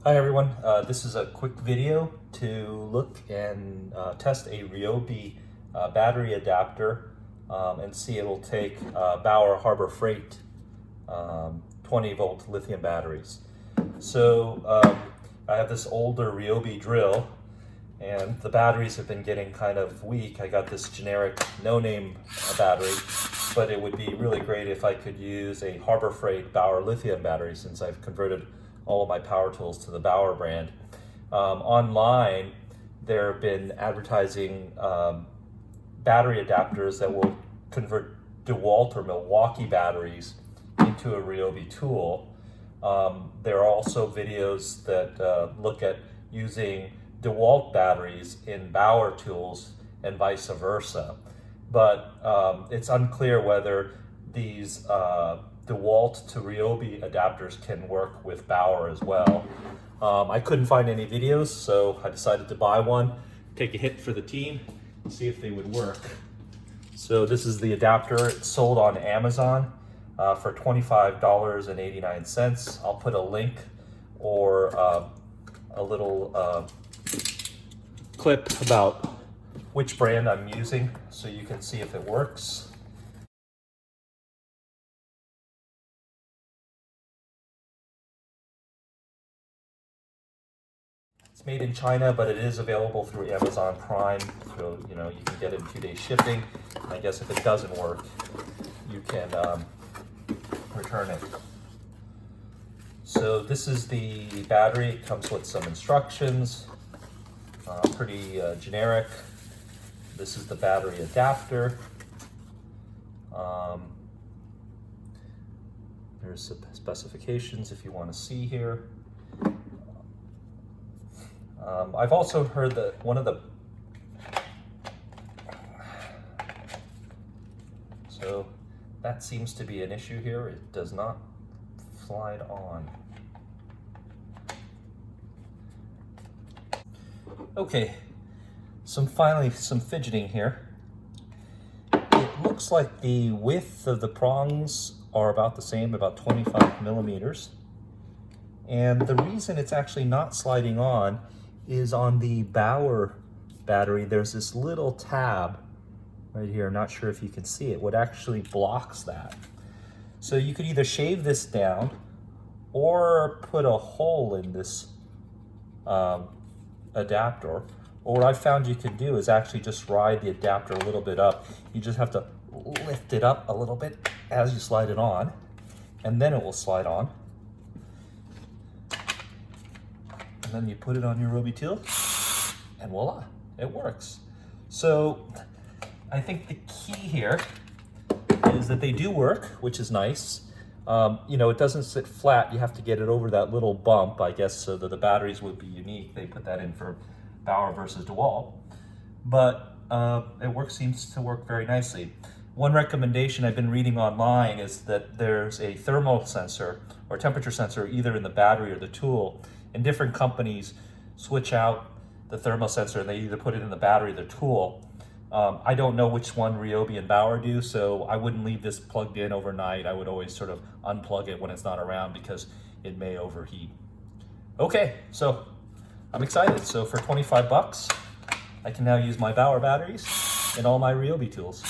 Hi everyone, this is a quick video to look and test a Ryobi battery adapter and see it will take Bauer Harbor Freight 20 volt lithium batteries. So I have this older Ryobi drill and the batteries have been getting kind of weak. I got this generic no-name battery, but it would be really great if I could use a Harbor Freight Bauer lithium battery since I've converted all of my power tools to the Bauer brand. Online, there have been advertising battery adapters that will convert Dewalt or Milwaukee batteries into a Ryobi tool. There are also videos that look at using Dewalt batteries in Bauer tools and vice versa. But it's unclear whether these Dewalt to Ryobi adapters can work with Bauer as well. I couldn't find any videos, so I decided to buy one, take a hit for the team, and see if they would work. So this is the adapter. It's sold on Amazon for $25.89. I'll put a link or a little clip about which brand I'm using so you can see if it works. It's made in China, but it is available through Amazon Prime, so you can get it in 2-day shipping. I guess if it doesn't work, you can return it. So this is the battery. It comes with some instructions, pretty generic. This is the battery adapter. There's some specifications if you want to see here. I've also heard that so that seems to be an issue here. It does not slide on. Okay, finally some fidgeting here. It looks like the width of the prongs are about the same, about 25 millimeters. And the reason it's actually not sliding on is on the Bauer battery, there's this little tab right here. I'm not sure if you can see it, what actually blocks that. So you could either shave this down or put a hole in this adapter. Or what I found you could do is actually just ride the adapter a little bit up. You just have to lift it up a little bit as you slide it on, and then it will slide on. And then you put it on your Ryobi tool, and voila, it works. So I think the key here is that they do work, which is nice. It doesn't sit flat. You have to get it over that little bump, I guess, so that the batteries would be unique. They put that in for Bauer versus Dewalt. But seems to work very nicely. One recommendation I've been reading online is that there's a thermal sensor or temperature sensor either in the battery or the tool. And different companies switch out the thermal sensor and they either put it in the battery or the tool. I don't know which one Ryobi and Bauer do, so I wouldn't leave this plugged in overnight. I would always sort of unplug it when it's not around because it may overheat. Okay, so I'm excited. So for 25 bucks, I can now use my Bauer batteries in all my Ryobi tools.